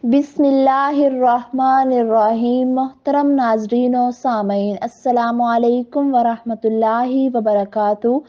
बिस्मिल्लाहिर्रहमानिर्रहीम। मोहतरम नाजरीन और सामीन, अस्सलामु अलैकुम वरहमतुल्लाहि वबरकातुहू।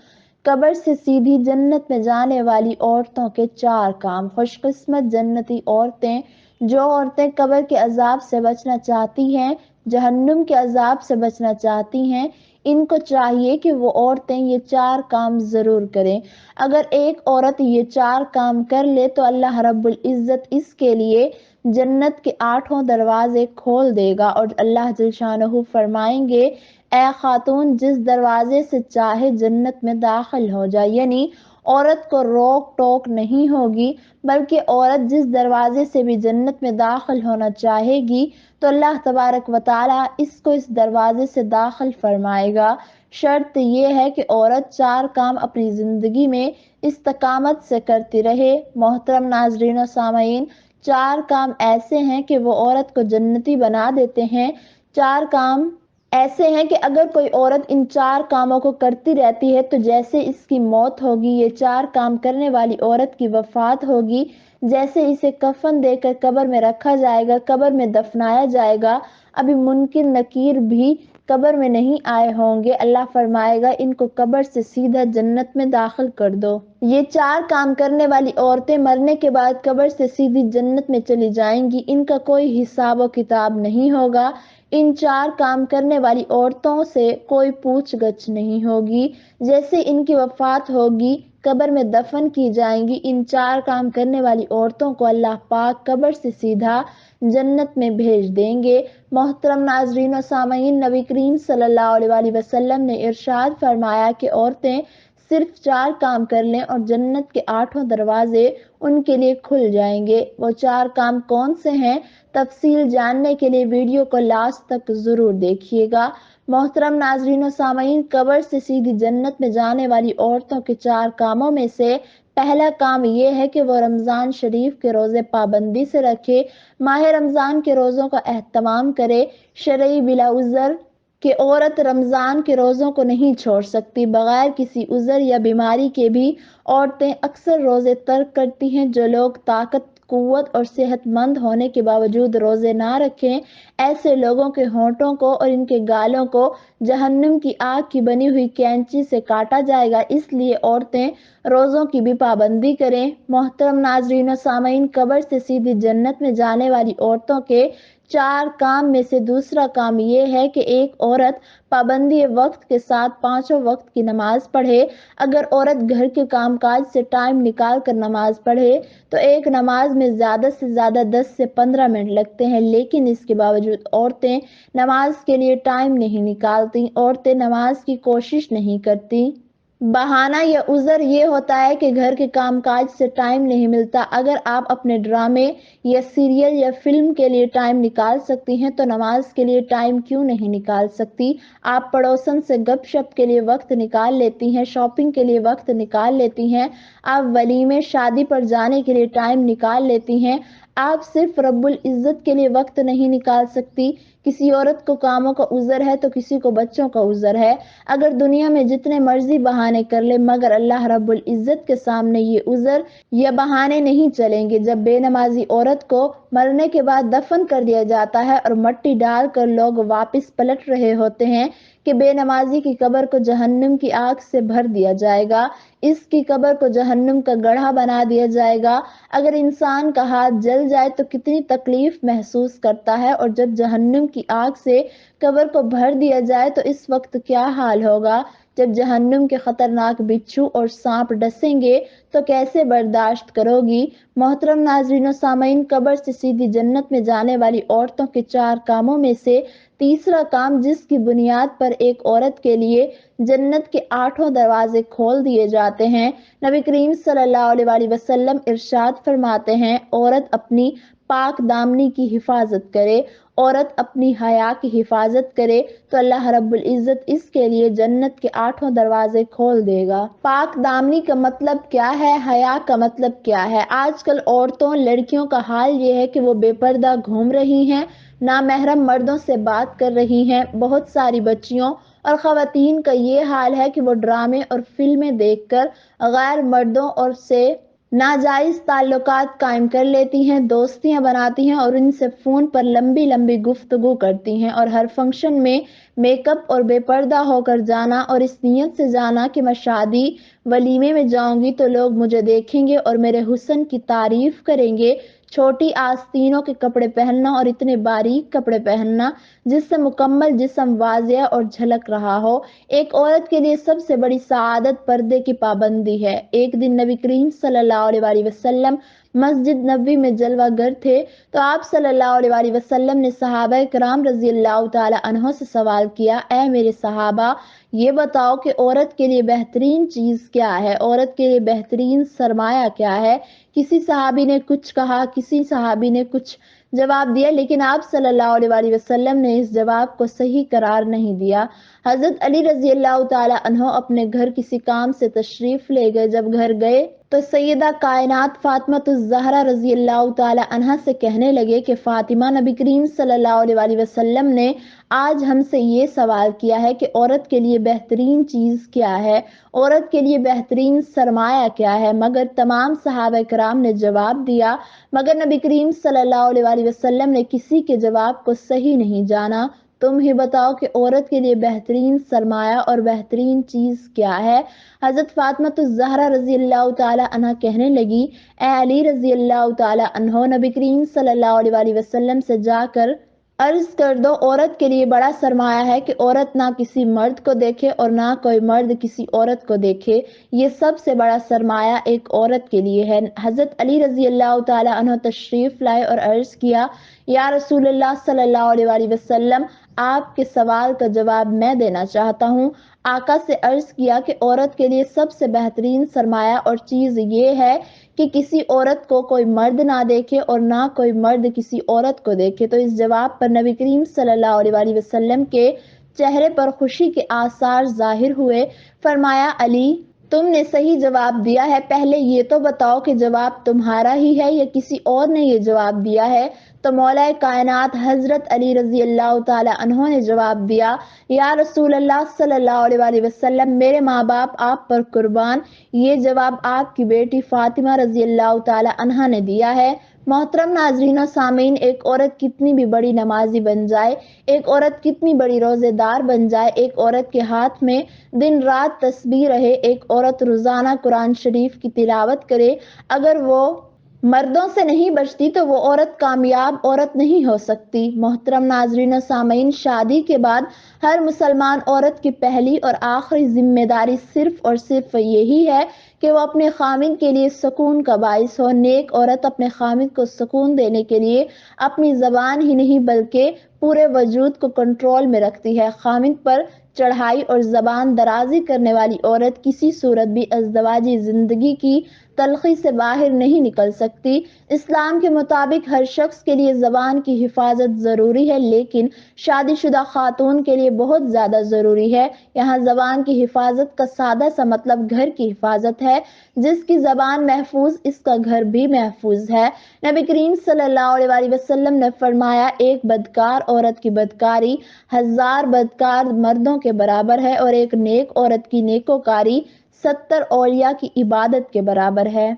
कब्र से सीधी जन्नत में जाने वाली औरतों के 4 काम। खुशकिस्मत जन्नती औरतें। जो औरतें कब्र के अजाब से बचना चाहती हैं, जहन्नुम के अजाब से बचना चाहती हैं, इनको चाहिए कि वो औरतें ये 4 काम जरूर करें। अगर एक औरत ये 4 काम कर ले तो अल्लाह रब्बुल इज्जत इसके लिए जन्नत के 8 दरवाजे खोल देगा और अल्लाह जल शानहू फरमाएंगे, ए खातून, जिस दरवाजे से चाहे जन्नत में दाखिल हो जाए। यानी औरत को रोक टोक नहीं होगी, बल्कि औरत जिस दरवाजे से भी जन्नत में दाखिल होना चाहेगी तो अल्लाह तबारक व तआला इसको इस दरवाजे से दाखिल फरमाएगा। शर्त यह है कि औरत 4 काम अपनी जिंदगी में इस्तकामत से करती रहे। मोहतरम नाजरीन और सामीन, 4 काम ऐसे हैं कि वो औरत को जन्नती बना देते हैं। 4 काम ऐसे हैं कि अगर कोई औरत इन 4 कामों को करती रहती है तो जैसे इसकी मौत होगी, ये 4 काम करने वाली औरत की वफात होगी, जैसे इसे कफन देकर कब्र में रखा जाएगा, कब्र में दफनाया जाएगा, अभी मुनकिर नकीर भी कब्र में नहीं आए होंगे, अल्लाह फरमाएगा इनको कब्र से सीधा जन्नत में दाखिल कर दो। ये 4 काम करने वाली औरतें मरने के बाद कब्र से सीधी जन्नत में चली जाएंगी। इनका कोई हिसाब व किताब नहीं होगा। इन 4 काम करने वाली औरतों से कोई पूछगछ नहीं होगी। जैसे इनकी वफात होगी, कब्र में दफन की जाएंगी, इन 4 काम करने वाली औरतों को अल्लाह पाक कब्र से सीधा जन्नत में भेज देंगे। मोहतरम नाजरीन और सामीन, नबी करीम सल्लल्लाहु अलैहि वसल्लम ने इरशाद फरमाया कि औरतें सिर्फ 4 काम कर लें और जन्नत के 8 दरवाजे उनके लिए खुल जाएंगे। वो 4 काम कौन से हैं, तफसील जानने के लिए वीडियो को लास्ट तक जरूर देखिएगा। मोहतरम नाजरीन और सामीन, कब्र से सीधी जन्नत में जाने वाली औरतों के 4 कामों में से पहला काम ये है कि वो रमज़ान शरीफ के रोज़े पाबंदी से रखे, माह रमज़ान के रोज़ों का एहतमाम करे। शरई बिला उज़र कि औरत रमज़ान के रोज़ों को नहीं छोड़ सकती। बगैर किसी उज़र या बीमारी के भी औरतें अक्सर रोज़े तर्क करती हैं। जो लोग ताकत, कुव्वत और सेहतमंद होने के बावजूद रोज़े ना रखें, ऐसे लोगों के होंठों को और इनके गालों को जहन्नुम की आग की बनी हुई कैंची से काटा जाएगा। इसलिए औरतें रोज़ों की भी पाबंदी करें। मोहतरम नाजरीन और सामीन, कब्र से सीधी जन्नत में जाने वाली औरतों के 4 काम में से दूसरा काम ये है कि एक औरत पाबंदी वक्त के साथ 5 वक्त की नमाज पढ़े। अगर औरत घर के कामकाज से टाइम निकाल कर नमाज पढ़े तो एक नमाज में ज्यादा से ज्यादा 10 से 15 मिनट लगते हैं, लेकिन इसके बावजूद औरतें नमाज के लिए टाइम नहीं निकालती, औरतें नमाज की कोशिश नहीं करती। बहाना या उज़र ये होता है कि घर के कामकाज से टाइम नहीं मिलता। अगर आप अपने ड्रामे या सीरियल या फिल्म के लिए टाइम निकाल सकती हैं तो नमाज के लिए टाइम क्यों नहीं निकाल सकती। आप पड़ोसन से गपशप के लिए वक्त निकाल लेती हैं, शॉपिंग के लिए वक्त निकाल लेती हैं, आप वलीमे शादी पर जाने के लिए टाइम निकाल लेती हैं। आप सिर्फ रब्बुल इज्जत के लिए वक्त नहीं निकाल सकती। किसी औरत को कामों का उज़र है तो किसी को बच्चों का उज़र है। अगर दुनिया में जितने मर्जी बहाने कर ले, मगर अल्लाह रब्बुल इज्जत के सामने ये उज़र या बहाने नहीं चलेंगे। जब बेनमाजी औरत को मरने के बाद दफन कर दिया जाता है और मट्टी डालकर लोग वापस पलट रहे होते हैं कि बेनमाजी की कब्र को जहन्नुम की आग से भर दिया जाएगा, इसकी कब्र को जहन्नुम का गड्ढा बना दिया जाएगा। अगर इंसान का हाथ जल जाए तो कितनी तकलीफ महसूस करता है, और जब जहन्नुम की आग से कब्र को भर दिया जाए तो इस वक्त क्या हाल होगा। जब जहन्नुम के खतरनाक बिच्छू और सांप डसेंगे तो कैसे बर्दाश्त करोगी। मोहतरम नाजरीन और सामीन, कब्र से सीधी जन्नत में जाने वाली औरतों के 4 कामों में से तीसरा काम, जिसकी बुनियाद पर एक औरत के लिए जन्नत के 8 दरवाजे खोल दिए जाते हैं। नबी करीम सल्लल्लाहु अलैहि वसल्लम इरशाद फरमाते हैं, औरत अपनी पाक दामनी की हिफाजत करे, औरत अपनी हया की हिफाजत करे तो अल्लाह रब्बुल इज्जत इसके लिए जन्नत के 8 दरवाजे खोल देगा। पाक दामनी का मतलब क्या है, हया का मतलब क्या है। आजकल औरतों, लड़कियों का हाल ये है कि वो बेपर्दा घूम रही हैं, नामहरम मर्दों से बात कर रही हैं। बहुत सारी बच्चियों और खवातीन का ये हाल है कि वो ड्रामे और फिल्में देखकर गैर मर्दों और से नाजायज ताल्लुकात कायम कर लेती हैं, दोस्तियां बनाती हैं और इनसे फोन पर लंबी लंबी गुफ्तगू करती हैं और हर फंक्शन में मेकअप और बेपर्दा होकर जाना और इस नीयत से जाना कि मैं शादी वलीमे में जाऊंगी तो लोग मुझे देखेंगे और मेरे हुस्न की तारीफ करेंगे। छोटी आस्तीनों के कपड़े पहनना और इतने बारीक कपड़े पहनना जिससे मुकम्मल जिस्म वाज़िया और झलक रहा हो। एक औरत के लिए सबसे बड़ी सआदत पर्दे की पाबंदी है। एक दिन नबी करीम सल्लल्लाहु अलैहि वसल्लम मस्जिद नबवी में जलवागर थे तो आप सल्लल्लाहु अलैहि वसल्लम ने सहाबा किराम रजी अल्लाह तआला अन्हों से सवाल किया, ऐ मेरे सहाबा, ये बताओ कि औरत के लिए बेहतरीन चीज क्या है, औरत के लिए बेहतरीन सरमाया क्या है। किसी सहाबी ने कुछ कहा, किसी सहाबी ने कुछ जवाब दिया, लेकिन आप सल्लल्लाहु अलैहि वसल्लम ने इस जवाब को सही करार नहीं दिया। हजरत अली रजी अल्लाह तआला अन्हो अपने घर किसी काम से तशरीफ ले गए। जब घर गए तो सैयदा कायनात फातिमा ज़हरा रजी अल्लाह तआला अन्हा से कहने लगे कि फातिमा, नबी करीम सल्लल्लाहु अलैहि वसल्लम ने आज हमसे ये सवाल किया है कि औरत के लिए बेहतरीन चीज क्या है, औरत के लिए बेहतरीन सरमाया क्या है। मगर तमाम सहाबा कराम ने जवाब दिया, मगर नबी करीम सल्लल्लाहु अलैहि वसल्लम ने किसी के जवाब को सही नहीं जाना। तुम ही बताओ कि औरत के लिए बेहतरीन सरमाया और बेहतरीन चीज क्या है। हजरत फातिमा ज़हरा रजी अल्लाह तआला अन्हा कहने लगी, ए अली रजी अल्लाह तआला अन्हो, नबी करीम सल्लल्लाहु अलैहि वसल्लम से जाकर अर्ज कर दो, औरत के लिए बड़ा सरमाया है कि औरत ना किसी मर्द को देखे और ना कोई मर्द किसी औरत को देखे। ये सबसे बड़ा सरमाया एक औरत के लिए है। हजरत अली रजी अल्लाह तआला अन्हो तशरीफ लाए और अर्ज किया, या रसूलुल्लाह सल्लल्लाहु अलैहि वसल्लम, आपके सवाल का जवाब मैं देना चाहता हूँ। आका से अर्ज किया कि औरत के लिए सबसे बेहतरीन सरमाया और चीज ये है कि किसी औरत को कोई मर्द ना देखे और ना कोई मर्द किसी औरत को देखे। तो इस जवाब पर नबी करीम सल्लल्लाहु अलैहि वसल्लम के चेहरे पर खुशी के आसार जाहिर हुए। फरमाया, अली, तुमने सही जवाब दिया है, पहले ये तो बताओ कि जवाब तुम्हारा ही है या किसी और ने ये जवाब दिया है। तो मौला कायनात हजरत अली रजी अल्लाह तआला अन्हों ने जवाब दिया, या रसूल अल्लाह सल्लल्लाहु अलैहि वसल्लम, मेरे माँ बाप आप पर कुर्बान, ये जवाब आपकी बेटी फातिमा रजी अल्लाह तआला अन्हा ने दिया है। मोहतरम नाजरीन और सामीन, एक औरत कितनी भी बड़ी नमाजी बन जाए, एक औरत कितनी बड़ी रोजेदार बन जाए, एक औरत के हाथ में दिन रात तस्बीह रहे, एक औरत रोजाना कुरान शरीफ की तिलावत करे, अगर वो मर्दों से नहीं बचती तो वो औरत कामयाब औरत नहीं हो सकती। मोहतरम नाजरीन और सामीन, शादी के बाद हर मुसलमान औरत की पहली और आखिरी जिम्मेदारी सिर्फ और सिर्फ यही है कि वो अपने खामिद के लिए सुकून का बाइस हो। नेक औरत अपने खामिद को सुकून देने के लिए अपनी जबान ही नहीं बल्कि पूरे वजूद को कंट्रोल में रखती है। खामिद पर चढ़ाई और जबान दराजी करने वाली औरत किसी सूरत भी अज़दवाजी जिंदगी की तलखी से बाहर नहीं निकल सकती। इस्लाम के मुताबिक हर शख्स के लिए जबान की हिफाजत जरूरी है, लेकिन शादीशुदा खातून के लिए बहुत ज्यादा जरूरी है। यहाँ जबान की हिफाजत का सादा सा मतलब घर की हिफाजत है। जिसकी जबान महफूज, इसका घर भी महफूज है। नबी करीम सल्लल्लाहु अलैहि वसल्लम ने फरमाया, एक बदकार औरत की बदकारी 1000 बदकार मर्दों के बराबर है और एक नेक औरत की नेकोकारी 70 औलिया की इबादत के बराबर है।